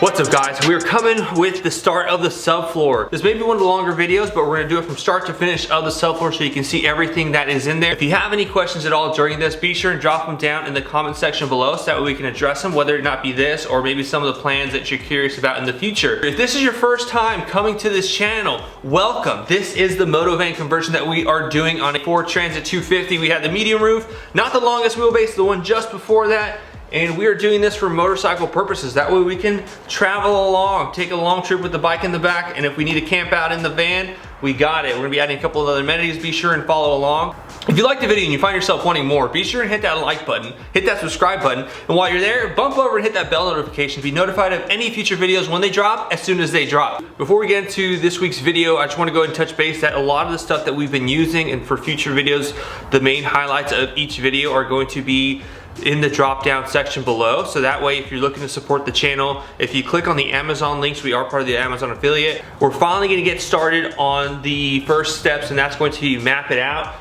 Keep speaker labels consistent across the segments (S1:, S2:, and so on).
S1: What's up guys, we're coming with the start of the subfloor. This may be one of the longer videos, but we're gonna do it from start to finish of the subfloor so you can see everything that is in there. If you have any questions at all during this, be sure and drop them down in the comment section below so that way we can address them, whether it not be this or maybe some of the plans that you're curious about in the future. If this is your first time coming to this channel, welcome. This is the MOTOVAN conversion that we are doing on a Ford Transit 250. We had the medium roof, not the longest wheelbase, the one just before that. And we are doing this for motorcycle purposes. That way we can travel along, take a long trip with the bike in the back, and if we need to camp out in the van, we got it. We're gonna be adding a couple of other amenities. Be sure and follow along. If you like the video and you find yourself wanting more, be sure and hit that like button, hit that subscribe button, and while you're there, bump over and hit that bell notification to be notified of any future videos when they drop, as soon as they drop. Before we get into this week's video, I just wanna go ahead and touch base that a lot of the stuff that we've been using and for future videos, the main highlights of each video are going to be in the drop down section below. So that way if you're looking to support the channel, if you click on the Amazon links, we are part of the Amazon affiliate. We're finally gonna get started on the first steps, and that's going to be map it out.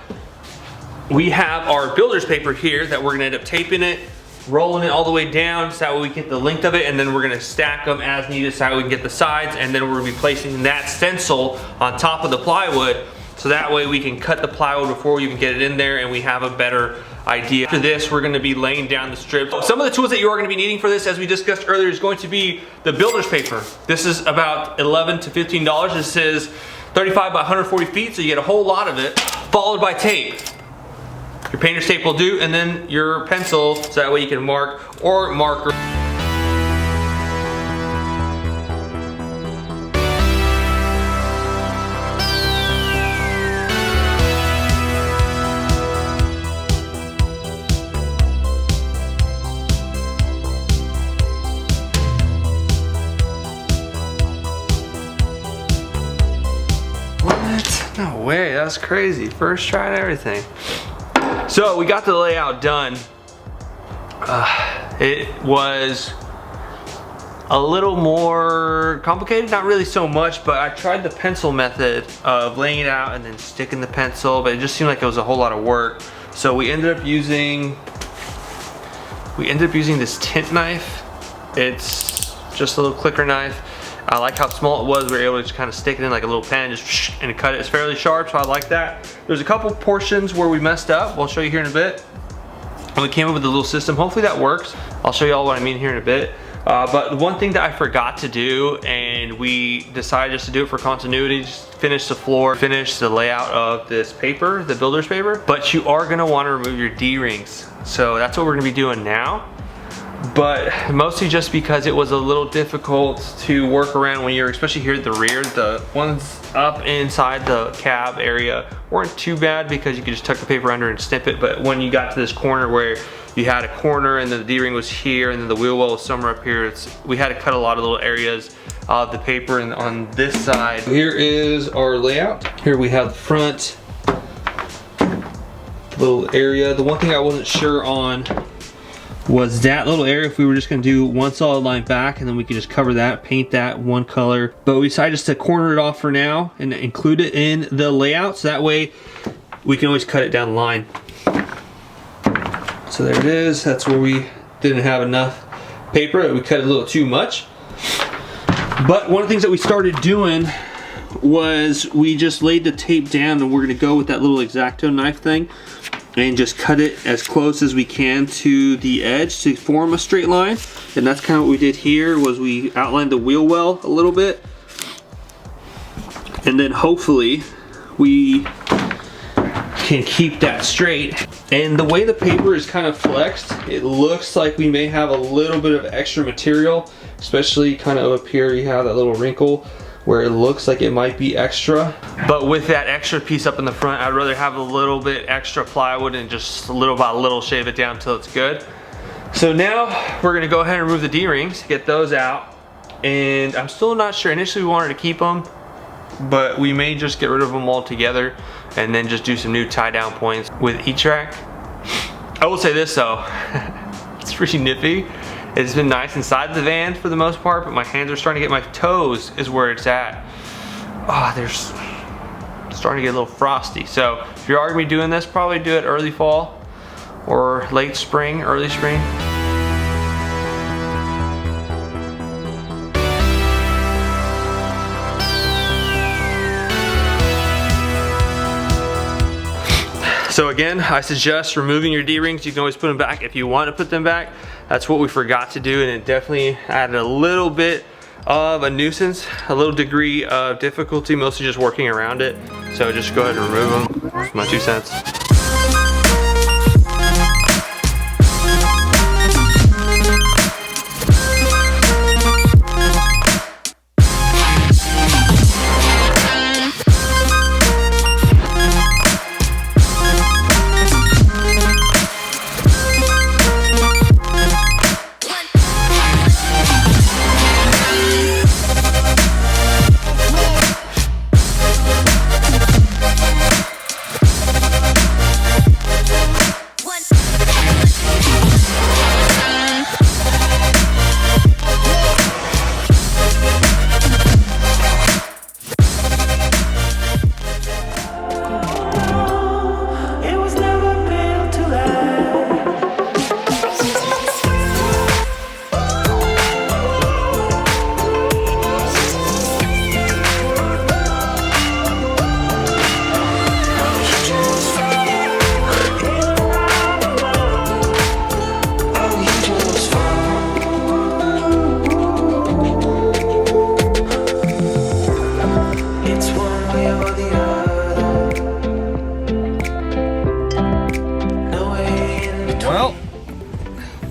S1: We have our builder's paper here that we're gonna end up taping it, rolling it all the way down so that way we get the length of it, and then we're gonna stack them as needed so that we can get the sides, and then we're gonna be placing that stencil on top of the plywood so that way we can cut the plywood before we even get it in there and we have a better idea. After this, we're gonna be laying down the strips. Some of the tools that you are gonna be needing for this, as we discussed earlier, is going to be the builder's paper. This is about $11 to $15. This is 35 by 140 feet, so you get a whole lot of it, followed by tape. Your painter's tape will do, and then your pencil, so that way you can mark, or marker. No way, that's crazy. First try and everything. So we got the layout done. It was a little more complicated, not really so much, but I tried the pencil method of laying it out and then sticking the pencil, but it just seemed like it was a whole lot of work. So we ended up using this tint knife. It's just a little clicker knife. I like how small it was. We were able to just kind of stick it in like a little pen and cut it. It's fairly sharp, so I like that. There's a couple portions where we messed up. We'll show you here in a bit. And we came up with a little system. Hopefully that works. I'll show you all what I mean here in a bit. But the one thing that I forgot to do, and we decided just to do it for continuity, just finish the floor, finish the layout of this paper, the builder's paper. But you are gonna wanna remove your D-rings. So that's what we're gonna be doing now. But mostly just because it was a little difficult to work around when you're, especially here at the rear. The ones up inside the cab area weren't too bad because you could just tuck the paper under and snip it. But when you got to this corner where you had a corner and then the D-ring was here and then the wheel well was somewhere up here, we had to cut a lot of little areas of the paper. And on this side, here is our layout. Here we have the front little area. The one thing I wasn't sure on was that little area, if we were just gonna do one solid line back and then we could just cover that, paint that one color. But we decided just to corner it off for now and include it in the layout so that way we can always cut it down the line. So there it is. That's where we didn't have enough paper. We cut it a little too much. But one of the things that we started doing was we just laid the tape down, and we're gonna go with that little X-Acto knife thing and just cut it as close as we can to the edge to form a straight line. And that's kind of what we did here, was we outlined the wheel well a little bit, and then hopefully we can keep that straight. And the way the paper is kind of flexed, it looks like we may have a little bit of extra material, especially kind of up here. You have that little wrinkle where it looks like it might be extra. But with that extra piece up in the front, I'd rather have a little bit extra plywood and just little by little shave it down until it's good. So now we're gonna go ahead and remove the D-rings, get those out. And I'm still not sure. Initially we wanted to keep them, but we may just get rid of them altogether and then just do some new tie down points with each rack. I will say this though, it's pretty nippy. It's been nice inside the van for the most part, but my hands are starting to get, my toes is where it's at. Oh, there's starting to get a little frosty. So if you're already doing this, probably do it early fall or late spring, early spring. So again, I suggest removing your D-rings. You can always put them back if you want to put them back. That's what we forgot to do, and it definitely added a little bit of a nuisance, a little degree of difficulty, mostly just working around it. So just go ahead and remove them. That's my 2 cents.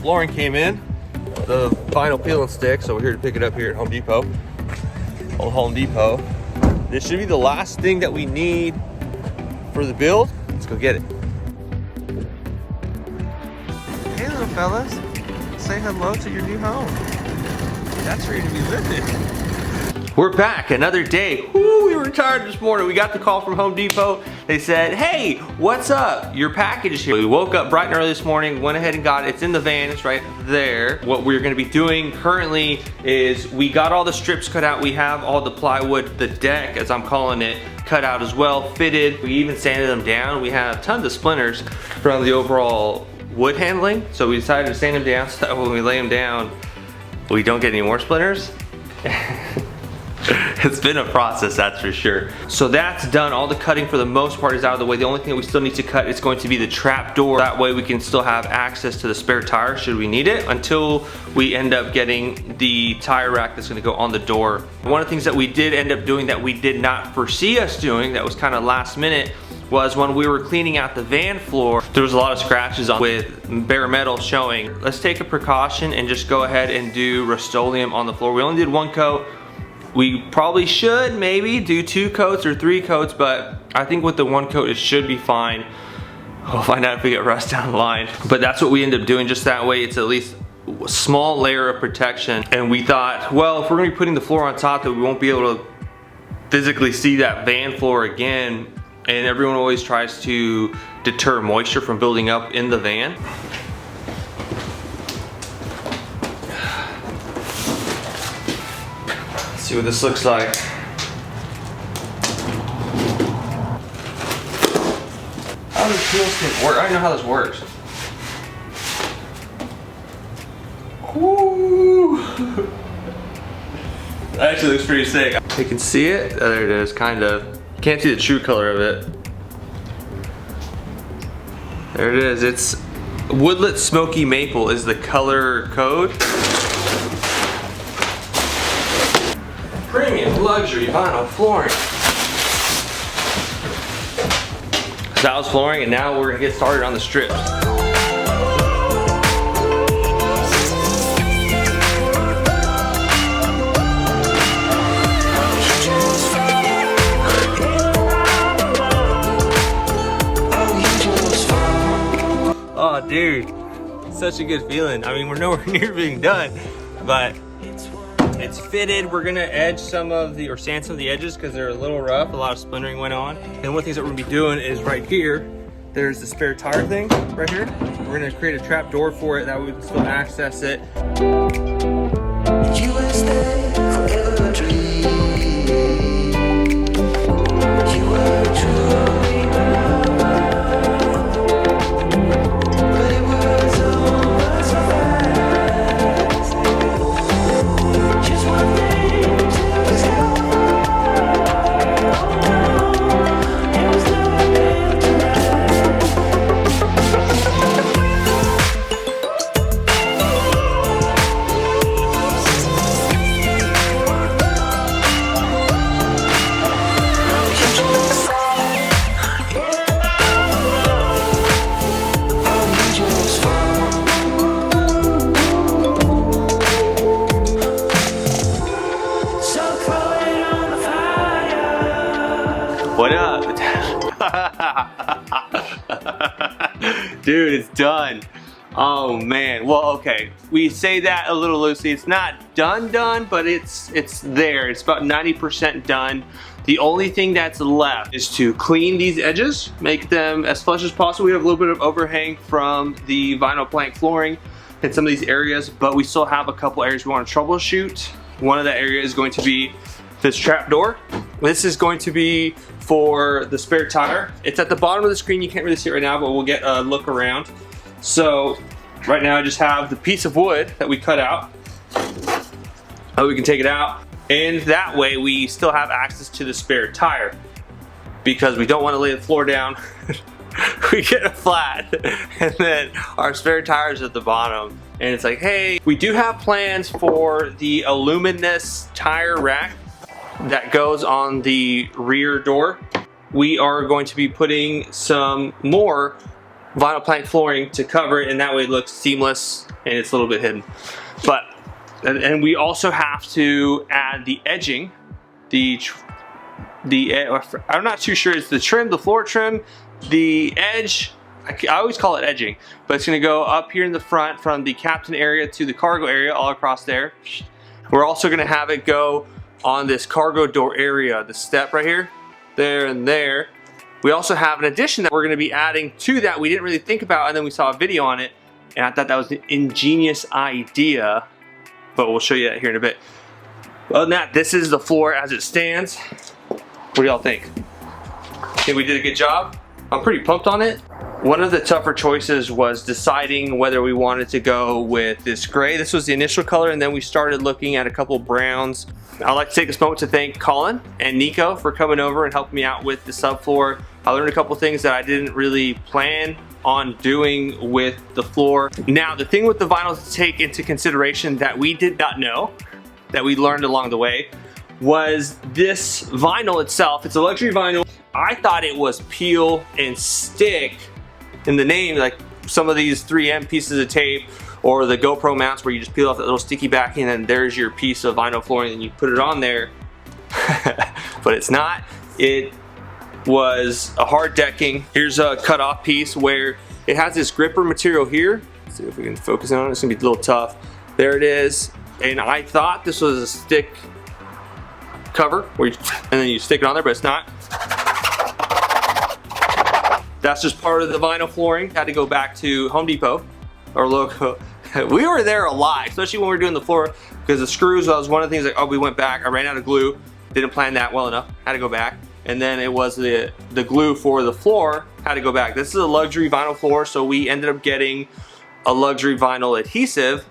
S1: Flooring came in, the vinyl peel and stick, so we're here to pick it up here at Home Depot. Old Home Depot. This should be the last thing that we need for the build. Let's go get it. Hey little fellas, say hello to your new home. That's ready to be living. We're back, another day. Woo, we were tired this morning. We got the call from Home Depot. They said, hey, what's up? Your package is here. We woke up bright and early this morning, went ahead and got it. It's in the van, it's right there. What we're gonna be doing currently is we got all the strips cut out. We have all the plywood, the deck, as I'm calling it, cut out as well, fitted. We even sanded them down. We have tons of splinters from the overall wood handling. So we decided to sand them down so that when we lay them down, we don't get any more splinters. It's been a process, that's for sure. So that's done. All the cutting for the most part is out of the way. The only thing that we still need to cut is going to be the trap door. That way we can still have access to the spare tire should we need it, until we end up getting the tire rack that's gonna go on the door. One of the things that we did end up doing that we did not foresee us doing, that was kind of last minute, was when we were cleaning out the van floor, there was a lot of scratches on with bare metal showing. Let's take a precaution and just go ahead and do Rust-Oleum on the floor. We only did 1 coat. We probably should maybe do 2 coats or 3 coats, but I think with the 1 coat it should be fine. We'll find out if we get rust down the line. But that's what we end up doing, just that way it's at least a small layer of protection. And we thought, well, if we're gonna be putting the floor on top, that we won't be able to physically see that van floor again. And everyone always tries to deter moisture from building up in the van. See what this looks like. How does peel stick work? I don't know how this works. Woo! That actually looks pretty sick. You can see it. Oh, there it is, kind of. Can't see the true color of it. There it is. It's Woodlet Smoky Maple is the color code. Premium luxury vinyl flooring. So that was flooring, and now we're gonna get started on the strips. Oh dude, such a good feeling. I mean, we're nowhere near being done, but it's fitted. We're gonna edge some of the, or sand some of the edges because they're a little rough. A lot of splintering went on. And one of the things that we're gonna be doing is right here, there's the spare tire thing right here. We're gonna create a trap door for it, that way we can still access it. You will stay forever a dream. You were true. Dude, it's done. Oh man, well, okay. We say that a little loosely. It's not done, but it's there. It's about 90% done. The only thing that's left is to clean these edges, make them as flush as possible. We have a little bit of overhang from the vinyl plank flooring in some of these areas, but we still have a couple areas we want to troubleshoot. One of the areas is going to be this trap door. This is going to be for the spare tire. It's at the bottom of the screen. You can't really see it right now, but we'll get a look around. So right now I just have the piece of wood that we cut out. We can take it out, and that way we still have access to the spare tire, because we don't want to lay the floor down. We get it flat, and then our spare tire is at the bottom, and it's like, hey, we do have plans for the aluminous tire rack that goes on the rear door. We are going to be putting some more vinyl plank flooring to cover it, and that way it looks seamless and it's a little bit hidden. But and we also have to add the edging, I'm not too sure, it's the trim, the floor trim, the edge. I always call it edging, but it's going to go up here in the front from the captain area to the cargo area, all across there. We're also going to have it go on this cargo door area, the step right here, there and there. We also have an addition that we're going to be adding to that we didn't really think about, and then we saw a video on it, and I thought that was an ingenious idea, but we'll show you that here in a bit. Other than that, this is the floor as it stands. What do y'all think? Think we did a good job? I'm pretty pumped on it. One of the tougher choices was deciding whether we wanted to go with this gray. This was the initial color, and then we started looking at a couple browns. I'd like to take this moment to thank Colin and Nico for coming over and helping me out with the subfloor. I learned a couple things that I didn't really plan on doing with the floor. Now, the thing with the vinyl to take into consideration that we did not know, that we learned along the way, was this vinyl itself. It's a luxury vinyl. I thought it was peel and stick in the name, like some of these 3M pieces of tape or the GoPro mounts where you just peel off that little sticky backing and there's your piece of vinyl flooring and you put it on there. But it's not. It was a hard decking. Here's a cut off piece where it has this gripper material here. Let's see if we can focus on it. It's gonna be a little tough. There it is. And I thought this was a stick cover where you, and then you stick it on there, but it's not. That's just part of the vinyl flooring. Had to go back to Home Depot or local. We were there a lot, especially when we were doing the floor, because the screws was one of the things like, oh, we went back. I ran out of glue. Didn't plan that well enough. Had to go back. And then it was the glue for the floor. Had to go back. This is a luxury vinyl floor, so we ended up getting a luxury vinyl adhesive,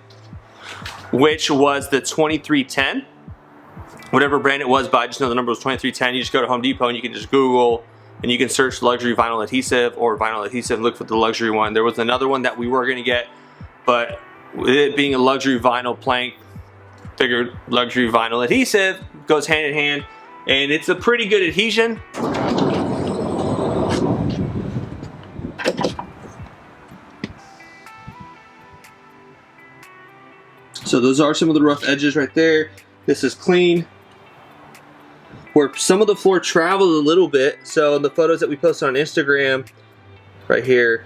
S1: which was the 2310. Whatever brand it was, but I just know the number was 2310. You just go to Home Depot and you can just Google and you can search luxury vinyl adhesive or vinyl adhesive and look for the luxury one. There was another one that we were gonna get, but with it being a luxury vinyl plank, figured luxury vinyl adhesive goes hand in hand, and it's a pretty good adhesion. So those are some of the rough edges right there. This is clean. Where some of the floor traveled a little bit, so in the photos that we posted on Instagram right here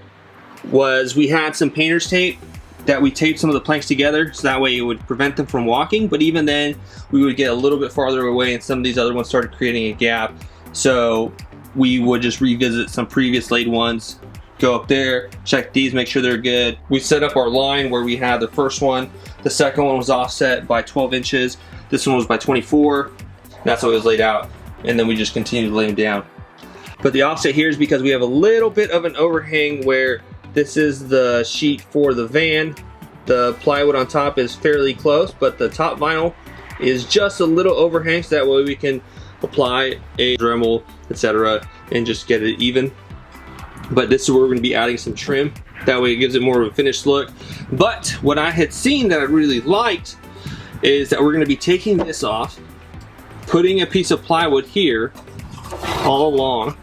S1: was we had some painter's tape that we taped some of the planks together so that way it would prevent them from walking, but even then we would get a little bit farther away and some of these other ones started creating a gap, so we would just revisit some previous laid ones, go up there, check these, make sure they're good. We set up our line where we had the first one, the second one was offset by 12 inches, this one was by 24. That's how it was laid out, and then we just continue to lay them down. But the offset here is because we have a little bit of an overhang where this is the sheet for the van. The plywood on top is fairly close, but the top vinyl is just a little overhang, so that way we can apply a Dremel, etc., and just get it even. But this is where we're going to be adding some trim. That way it gives it more of a finished look. But what I had seen that I really liked is that we're going to be taking this off, putting a piece of plywood here all along,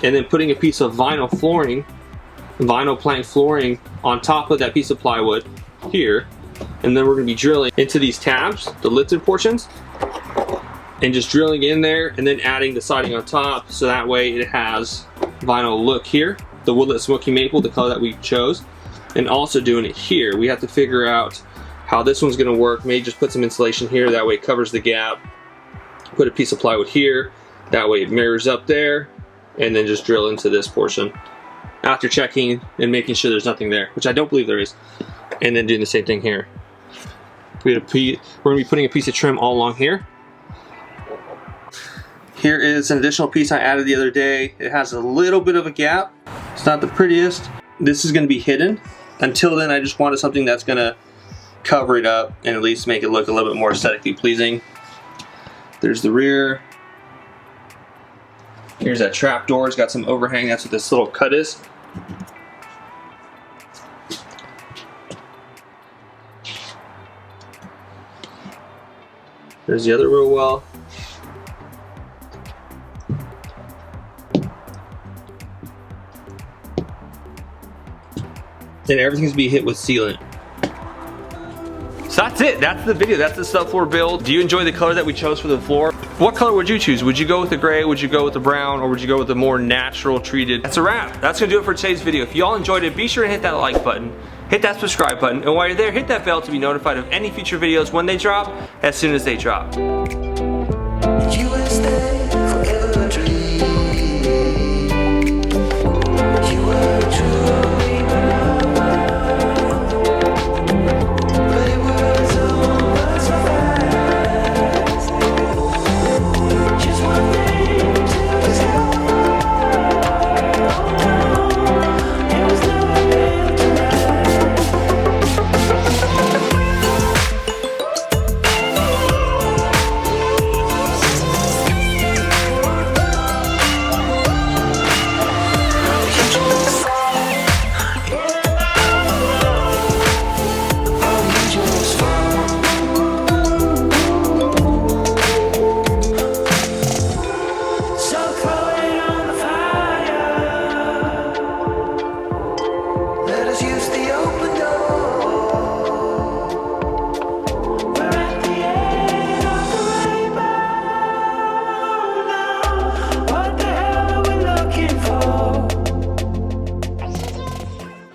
S1: and then putting a piece of vinyl flooring, vinyl plank flooring on top of that piece of plywood here, and then we're going to be drilling into these tabs, the lifted portions, and just drilling in there and then adding the siding on top, so that way it has vinyl look here. the Woodlet Smoky Maple, the color that we chose, and also doing it here. We have to figure out how this one's gonna work. Maybe just put some insulation here, that way it covers the gap. Put a piece of plywood here, that way it mirrors up there, and then just drill into this portion. After checking and making sure there's nothing there, which I don't believe there is. And then doing the same thing here. We're gonna be putting a piece of trim all along here. Here is an additional piece I added the other day. It has a little bit of a gap. It's not the prettiest. This is gonna be hidden. Until then, I just wanted something that's gonna cover it up and at least make it look a little bit more aesthetically pleasing. There's the rear. Here's that trap door. It's got some overhang. That's what this little cut is. There's the other rear well. And everything's gonna be hit with sealant. So that's it, that's the video, that's the subfloor build. Do you enjoy the color that we chose for the floor? What color would you choose? Would you go with the gray, would you go with the brown, or would you go with the more natural treated? That's a wrap. That's gonna do it for today's video. If you all enjoyed it, be sure to hit that like button, hit that subscribe button, and while you're there, hit that bell to be notified of any future videos when they drop, as soon as they drop.